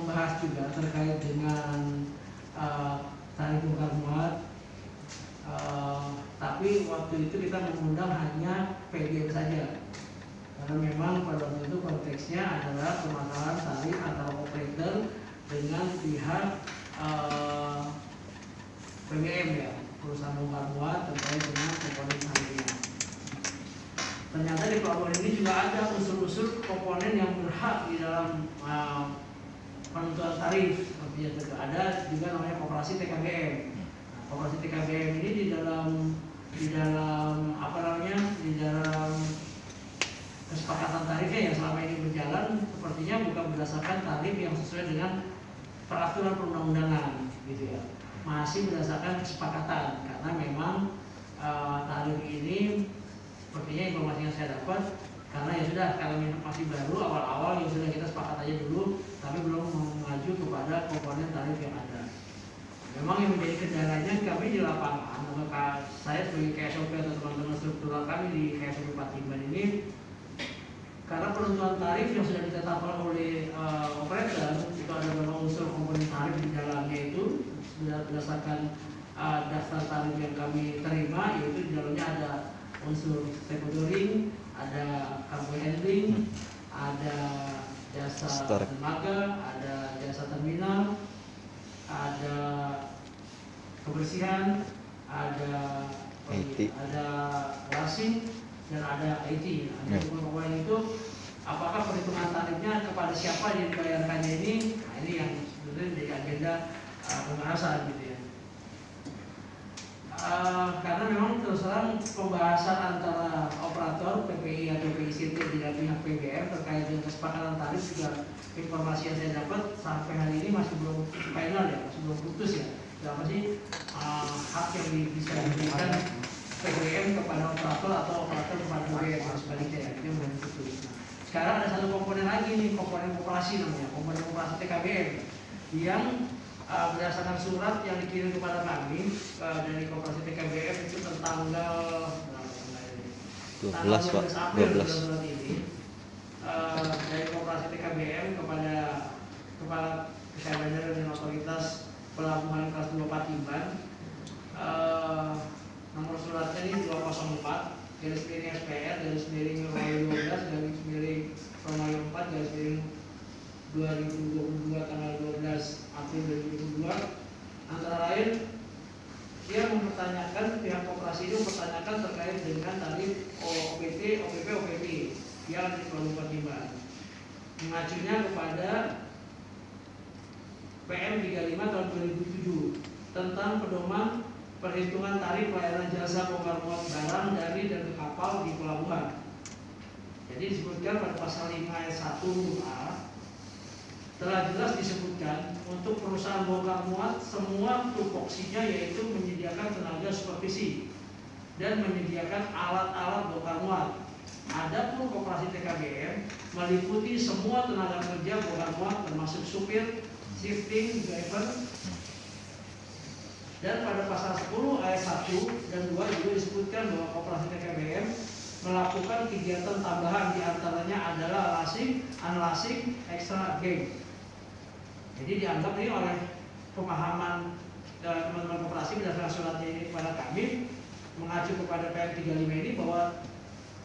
membahas juga terkait dengan tarif bongkar muat, tapi waktu itu kita mengundang hanya PGM saja, karena memang pada waktu itu konteksnya adalah permasalahan tarif antara operator dengan pihak PGM ya, perusahaan bongkar muat terkait dengan komponen tarifnya. Ternyata di pelabuhan ini juga ada unsur-unsur komponen yang berhak di dalam penentuan tarif. Seperti itu ada juga namanya koperasi TKBM. Nah, koperasi TKBM ini di dalam kesepakatan tarifnya yang selama ini berjalan sepertinya bukan berdasarkan tarif yang sesuai dengan peraturan perundang-undangan, gitu ya. Masih berdasarkan kesepakatan, karena memang tarif ini sepertinya informasi yang saya dapat, karena ya sudah, kalau masih baru awal-awal ya sudah kita sepakat aja dulu, tapi belum mengaju kepada komponen tarif yang ada. Memang yang menjadi kendalanya kami di lapangan, maka saya sebagai KSOP atau teman-teman struktural kami di KSOP Patimban ini, karena penentuan tarif yang sudah ditetapkan oleh operator itu ada beberapa unsur komponen tarif di dalamnya, itu berdasarkan daftar tarif yang kami terima, yaitu di dalamnya ada unsur stevedoring, ada cargo handling, ada jasa dermaga, ada jasa terminal, ada kebersihan, ada lasing, dan ada IT. Nah, komponen itu apakah perhitungan tarifnya kepada siapa yang dibayarkannya ini? Nah, ini yang sebenarnya menjadi agenda pembahasan, gitu ya. Karena memang terus terang pembahasan antara operator PPI atau PICT dengan pihak PBM terkait dengan kesepakatan tarif, juga informasi yang saya dapat sampai hari ini masih belum final ya, masih belum putus ya. Berapa sih hak yang bisa diberikan PBM kepada operator atau operator kepada PBM dan sebaliknya ya, itu belum putus. Nah, sekarang ada satu komponen lagi nih, komponen operasi namanya, komponen operasi TKBM yang berdasarkan surat yang dikirim kepada kami dari Koperasi TKBM itu tanggal 12 April ini, dari Koperasi TKBM kepada Kepala Kesehatan dan Otoritas Pelabuhan Kelas 2 Patimban, nomor suratnya ini 204 garis miring SPR garis miring Romawi 12 garis miring Romawi 4 garis miring 2022 tanggal 12 April 2022. Antara lain, dia mempertanyakan, pihak koperasi itu mempertanyakan terkait dengan tarif OPT, OPP, OPP yang di Pelabuhan Patimban, mengacunya kepada PM 35 tahun 2007 tentang pedoman perhitungan tarif pelayanan jasa bongkar muat barang dari dan ke kapal di pelabuhan. Jadi disebutkan pada pasal 5 ayat 1A telah jelas disebutkan untuk perusahaan bongkar muat semua tupoksinya yaitu menyediakan tenaga supervisi dan menyediakan alat-alat bongkar muat. Adapun koperasi TKBM meliputi semua tenaga kerja bongkar muat termasuk supir, shifting, driver. Dan pada pasal 10 ayat 1 dan 2 juga disebutkan bahwa koperasi TKBM melakukan kegiatan tambahan, diantaranya adalah lasing, unlasing, extra gauge. Jadi dianggap ini oleh pemahaman teman-teman koperasi berdasarkan suratnya ini kepada kami, mengacu kepada PM 35 ini, bahwa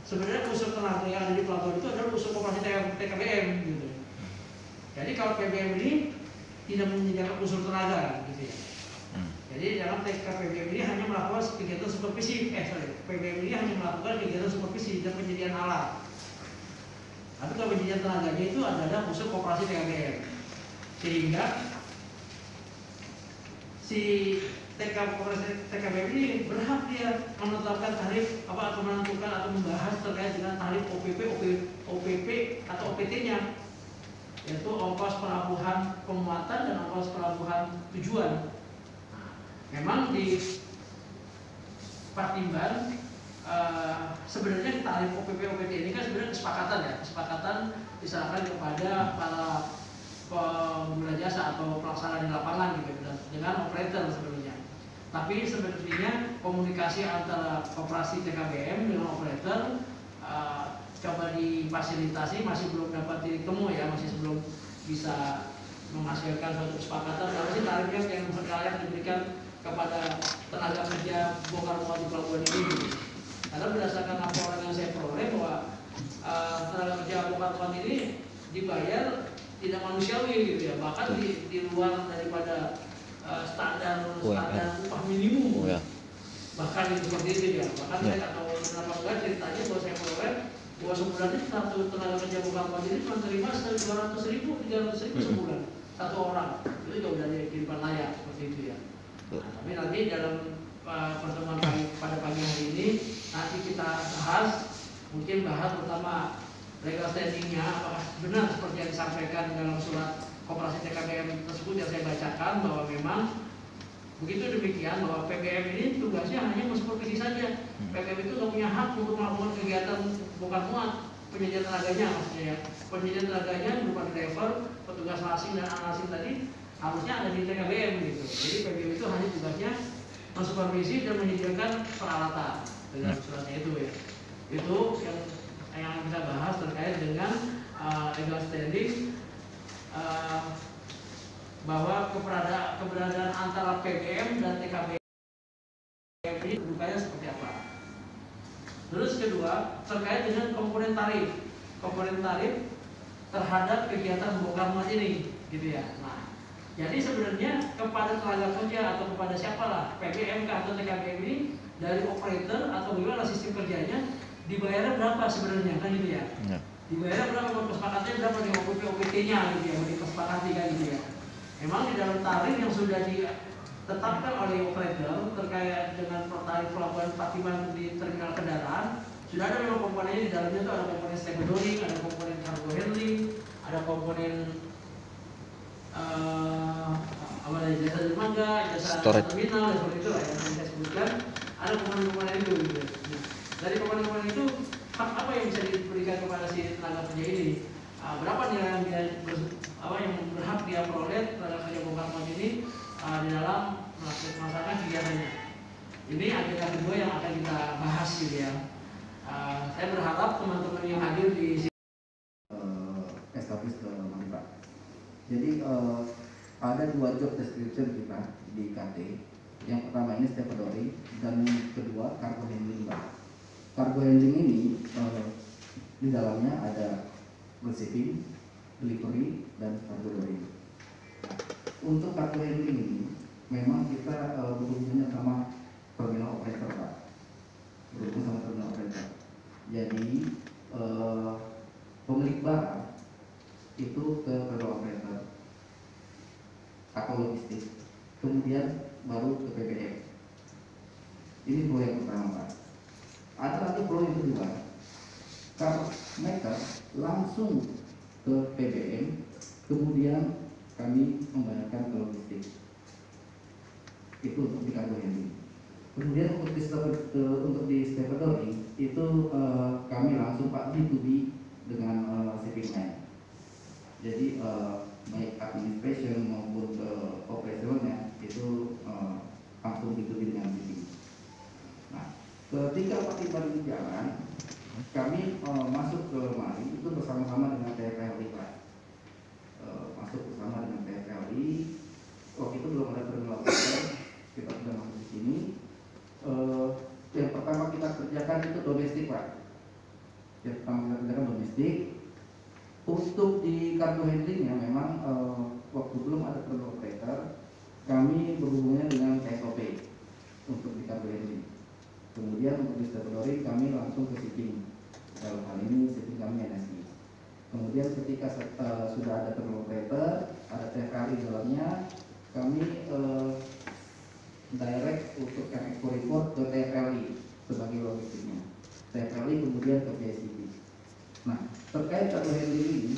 sebenarnya unsur tenaga yang ada di pelabuhan itu adalah unsur koperasi TKBM gitu. Jadi kalau PBM ini tidak menyediakan unsur tenaga gitu ya. Jadi dalam TKPBM ini hanya melakukan kegiatan supervisi, PBM ini hanya melakukan kegiatan supervisi dan penyediaan alat. Tapi kalau penyediaan tenaganya itu adalah unsur koperasi TKBM. Sehingga si TKBM ini berhak dia menetapkan tarif atau menentukan atau membahas terkait dengan tarif OPP atau OPT-nya, yaitu ongkos pelabuhan pemuatan dan ongkos pelabuhan tujuan. Memang di Patimban sebenarnya tarif OPP OPT ini kan sebenarnya kesepakatan diserahkan kepada para pengguna jasa atau pelaksana di lapangan gitu dengan operator sebenarnya. Tapi sebenarnya komunikasi antara koperasi TKBM dengan operator coba difasilitasi, masih belum dapat titik temu ya, masih belum bisa menghasilkan suatu kesepakatan apa sih tarif yang layak diberikan kepada tenaga kerja bongkar muat di pelabuhan ini. Karena berdasarkan laporan yang saya peroleh bahwa tenaga kerja bongkar muat ini dibayar tidak manusiawi gitu ya, bahkan di luar daripada standar upah minimum. Bahkan seperti itu ya, bahkan saya nggak tahu kenapa enggak, ceritanya bahwa saya peroleh bahwa sebulan itu satu tenaga kerja bongkar muat ini cuma terima 200.000, 300.000 sebulan satu orang. Itu jauh dari kehidupan layak seperti itu ya. Nah, tapi nanti dalam pertemuan pada pagi hari ini nanti kita mungkin bahas pertama legal standingnya, apakah benar seperti yang disampaikan dalam surat koperasi TKBM tersebut yang saya bacakan, bahwa memang begitu demikian, bahwa PBM ini tugasnya hanya mensupervisi saja. PBM itu tidak punya hak untuk melakukan kegiatan bongkar muat, penyediaan tenaganya maksudnya ya. Penyediaan tenaganya berupa driver, petugas asing dan asing tadi harusnya ada di TKBM gitu. Jadi PBM itu hanya tugasnya mensupervisi dan menyediakan peralatan dalam suratnya itu ya. Itu yang kita bahas terkait dengan legal standing, bahwa keberadaan antara PBM dan TKBM ini rupanya seperti apa. Terus kedua, terkait dengan komponen tarif terhadap kegiatan bongkar muat ini, gitu ya. Nah, jadi sebenarnya kepada tenaga kerja atau kepada siapalah, PBM atau TKBM ini, dari operator atau bagaimana sistem kerjanya, dibayarnya berapa sebenarnya, kan gitu ya. Dibayarnya berapa, kesepakatannya berapa di OPT-nya gitu ya, disepakati kan gitu ya. Memang di dalam tarif yang sudah ditetapkan oleh operator terkait dengan tarif pelabuhan Patiman di terminal kendaraan, sudah ada memang komponennya. Di dalamnya itu ada komponen stevedoring, ada komponen cargo handling, ada komponen jasa dermaga, jasa terminal, seperti itu lah yang saya sebutkan. Ada komponen-komponen itu gitu. Dari komponen-komponen itu apa yang bisa diberikan kepada si tenaga kerja ini? Berapa nilai yang berhak dia peroleh terhadap kerja bongkar muat ini di dalam melaksanakan kegiatannya. Ini agenda kedua yang akan kita bahas gitu ya. Saya berharap teman-teman yang hadir di sini establish ke Pak. Jadi ada 2 job description kita di KT. Yang pertama ini stevedore dan yang kedua cargo handling Pak. Cargo handling ini di dalamnya ada receiving, delivery, dan cargo loading. Untuk cargo handling ini memang kita berhubungannya sama terminal operator Pak. Berhubung sama terminal operator. Jadi pemilik barang itu ke terminal operator atau logistik, kemudian baru ke PBM. Ini flow yang pertama Pak. Ada lagi flow yang kedua, car maker langsung ke PBM, kemudian kami membayarkan ke logistik. Itu untuk di cargo handling. Kemudian untuk di stevedoring itu kami langsung Pak B2B dengan shipping line. Jadi baik administration maupun ke operasionalnya itu langsung B2B dengan shipping. Nah, ketika Patiman di jalan, kami masuk ke mari itu bersama-sama dengan TFLI Pak. Masuk bersama dengan TFLI. Waktu itu belum ada terminal operator, kita sudah masuk di sini. Yang pertama kita kerjakan itu domestik Pak. Yang pertama kita kerjakan domestik. Untuk di cargo handlingnya memang waktu belum ada terminal operator, kami berhubungannya dengan SOP untuk di cargo handling. Kemudian untuk di stevedoring kami langsung ke shipping. Dalam hal ini shipping kami NSI. Kemudian ketika sudah ada terminal operator, ada TFLI di dalamnya, kami direct untuk ekspor import ke TFLI sebagai logistiknya. TFLI kemudian ke PSCP. Nah, terkait cargo handling ini,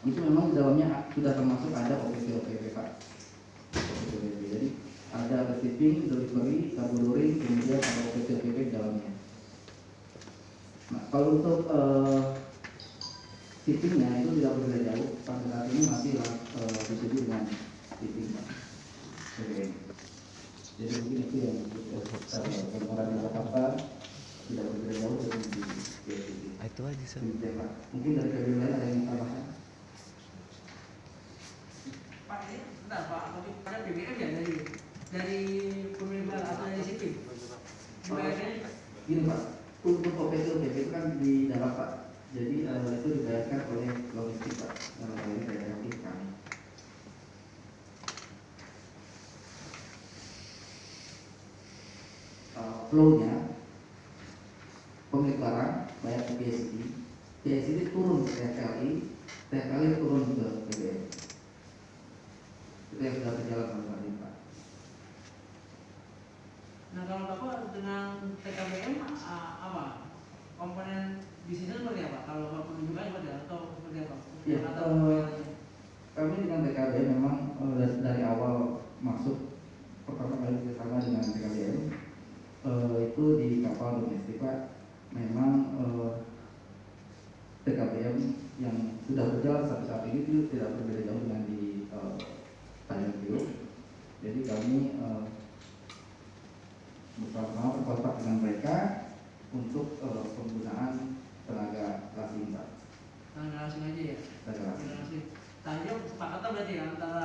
itu memang di dalamnya sudah termasuk ada OPP Pak. OPP. Jadi ada receiving, delivery, cargo loading, kemudian ada OPP di dalamnya. Nah, kalau untuk shippingnya itu tidak berbeda jauh. Pada saat ini masih disebut dengan shipping Pak. Oke. Jadi mungkin itu yang pengeluaran Jakarta tidak berbeda jauh dengan di PSCP. Itu aja sih. Mungkin dari kedua lain ada yang tambahkan. ini sebentar Pak, tapi pada BBM ya dari pemerintah atau dari sipil? Dibayarnya? Gini Pak, untuk OPT itu kan di dalam Pak, jadi itu dibayarkan oleh logistik Pak, ini dari kami. Flow-nya pemilik barang bayar ke PSID turun ke TFLI turun ke BBM. Itu yang sudah berjalan sama ini Pak. Nah kalau Bapak dengan TKBM apa? Komponen bisnisnya seperti apa? Kalau Bapak menunjukkan seperti apa? Atau seperti apa? Ya, kami dengan TKBM memang dari awal masuk pertama kali bersama dengan TKBM itu di kapal domestik Pak. Memang TKBM yang sudah berjalan sampai saat ini itu tidak berbeda jauh dengan di Thailand Bio. Jadi kami bersama-sama berkontak dengan mereka untuk penggunaan tenaga asing Pak. Tenaga asing aja ya? Tenaga asing. Tadi kesepakatan berarti ya antara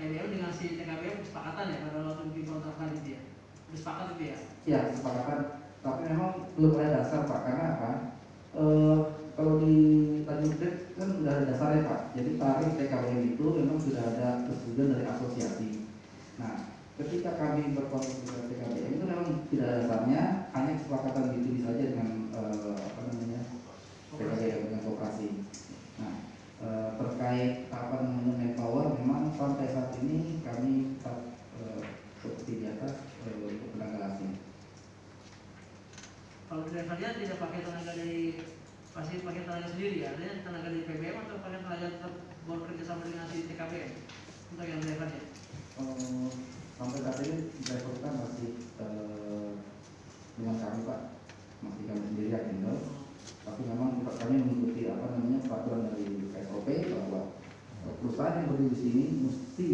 PBM dengan si TKBM kesepakatan ya pada waktu bikin kontrak tadi itu ya? Bersepakat itu ya? Ya, kesepakatan. Tapi memang belum ada dasar Pak, karena apa? Kalau di Tanjung Priok kan sudah ada dasarnya Pak. Jadi tarif TKBM itu memang sudah ada persetujuan dari asosiasi. Nah, ketika kami berkontrak dengan TKBM itu memang tidak ada dasarnya, hanya kesepakatan gitu saja dengan TKBM dengan koperasi. Nah, terkait manpower memang sampai saat ini kami tetap seperti biasa untuk tenaga asing. Kalau drivernya tidak pakai tenaga dari pasti pakai tenaga sendiri ya, artinya tenaga dari PBM atau pakai tenaga tetap bekerja sama dengan si TKBM untuk yang drivernya? Sampai saat ini driver kita masih dengan kami Pak, masih kami sendiri yang handle. Tapi memang kami mengikuti peraturan dari SOP bahwa perusahaan yang berdiri di sini mesti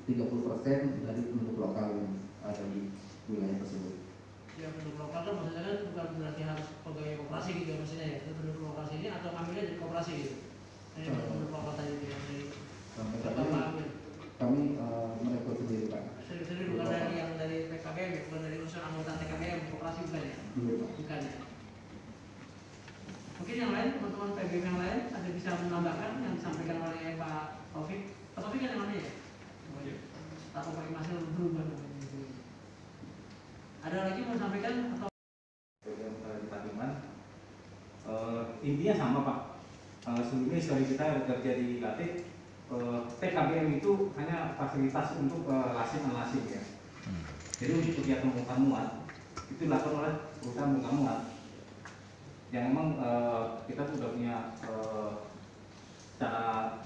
30% dari penduduk lokal yang ada di wilayah tersebut. Ya penduduk lokal kan maksudnya kan bukan berarti harus pegawai koperasi gitu ya maksudnya ya, itu penduduk lokal sini atau ambilnya dari koperasi gitu. Ini penduduk lokal tadi itu yang dari kami merekrut sendiri Pak. Sendiri bukan dari yang dari PKBM ya, bukan dari unsur anggota TKBM koperasi bukan ya? Bukan ya. Mungkin yang lain teman-teman PBM yang lain ada bisa menambahkan yang disampaikan oleh Pak Taufik. Pak Taufik kan yang mana ya? Takut pakai masker berubah. Ada lagi mau sampaikan atau? Intinya sama Pak. Sebelumnya histori kita kerja di Latif, TKBM itu hanya fasilitas untuk lasing ya. Jadi untuk kegiatan bongkar muat itu dilakukan oleh perusahaan bongkar muat. Yang memang kita sudah punya secara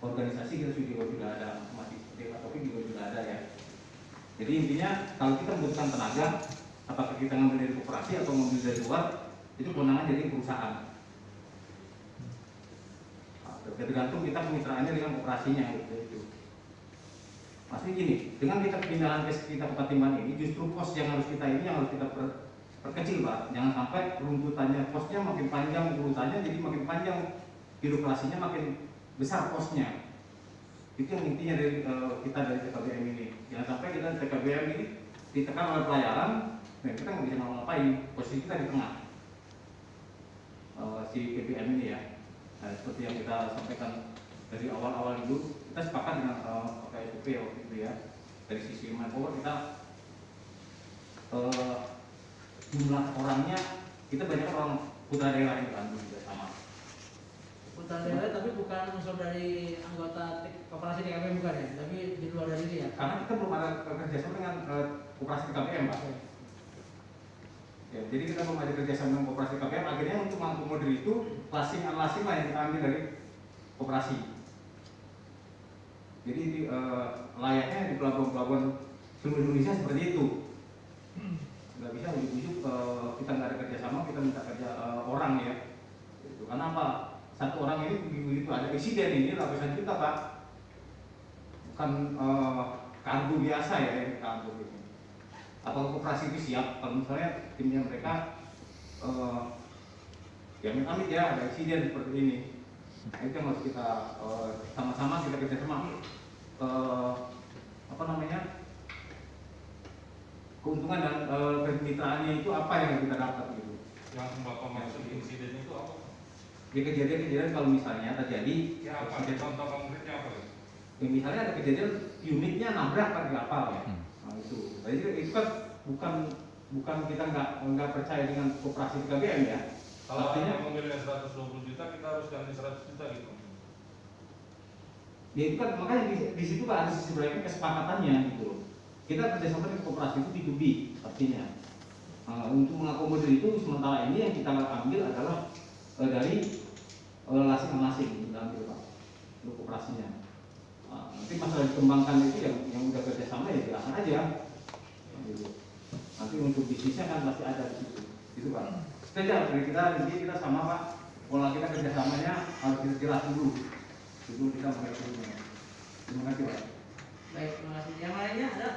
organisasi kita sudah ada, masih seperti Pak Taufik juga sudah ada ya. Jadi intinya kalau kita membutuhkan tenaga, apakah kita ngambil dari koperasi atau ngambil dari luar, itu kewenangan dari perusahaan. Tergantung kita kemitraannya dengan koperasinya gitu. Maksudnya gini, dengan kita pindahan kita ke Patimban ini, justru pos yang harus kita perkecil Pak. Jangan sampai runtutannya posnya makin panjang, urutannya jadi makin panjang, birokrasinya makin besar posnya. Itu yang intinya dari kita dari TKBM ini. Jangan sampai kita TKBM ini ditekan oleh pelayaran, dan kita nggak bisa ngapa-ngapain. Posisi kita di tengah si PBM ini ya. Nah, seperti yang kita sampaikan dari awal-awal dulu, kita sepakat dengan SOP waktu itu ya. Dari sisi manpower kita jumlah orangnya kita banyak orang putra daerah yang Bandung juga sama. Putra daerah tapi bukan unsur dari anggota koperasi TKBM bukan ya, tapi di luar dari itu ya. Karena kita belum ada kerjasama dengan koperasi TKBM Pak. Ya, jadi kita belum ada kerjasama dengan koperasi TKBM. Akhirnya untuk mengakomodir itu lasing lah yang kita ambil dari koperasi. Jadi layaknya di pelabuhan-pelabuhan seluruh Indonesia seperti itu. Nggak bisa ujuk-ujuk kita nggak ada kerjasama, kita minta kerja orang ya. Gitu. Karena apa? Satu orang ini begitu ada insiden ini ratusan juta Pak. Bukan kargo biasa ya ini kargo ini. Atau koperasi itu siap kalau misalnya timnya mereka ya amit ya ada insiden seperti ini. Nah, itu yang harus kita sama-sama kita kerjasama. apa namanya, keuntungan dan kemitraannya itu apa yang kita dapat gitu. Yang Bapak maksud insiden itu apa? Ya kejadian-kejadian kalau misalnya terjadi Ya apa? Contoh konkretnya apa? ya, misalnya ada kejadian unitnya nabrak kan kapal ya. Nah, itu. Jadi itu kan bukan kita nggak percaya dengan koperasi KBM ya. Kalau artinya ada mobilnya 120 juta, kita harus ganti 100 juta gitu. ya itu kan makanya di situ kan ada sisi berarti kesepakatannya gitu. Kita kerjasama dengan koperasi itu B2B artinya. Untuk mengakomodir itu sementara ini yang kita ambil adalah dari masing-masing kita ambil Pak untuk koperasinya. Nanti masalah dikembangkan itu yang udah kerjasama ya silakan aja. Gitu. Nanti untuk bisnisnya kan pasti ada di situ. Itu Pak. Sejak dari kita sama Pak, pola kita kerjasamanya harus kita jelas dulu sebelum kita mengaturnya. Terima kasih Pak. Baik, terima kasih. Yang lainnya ada?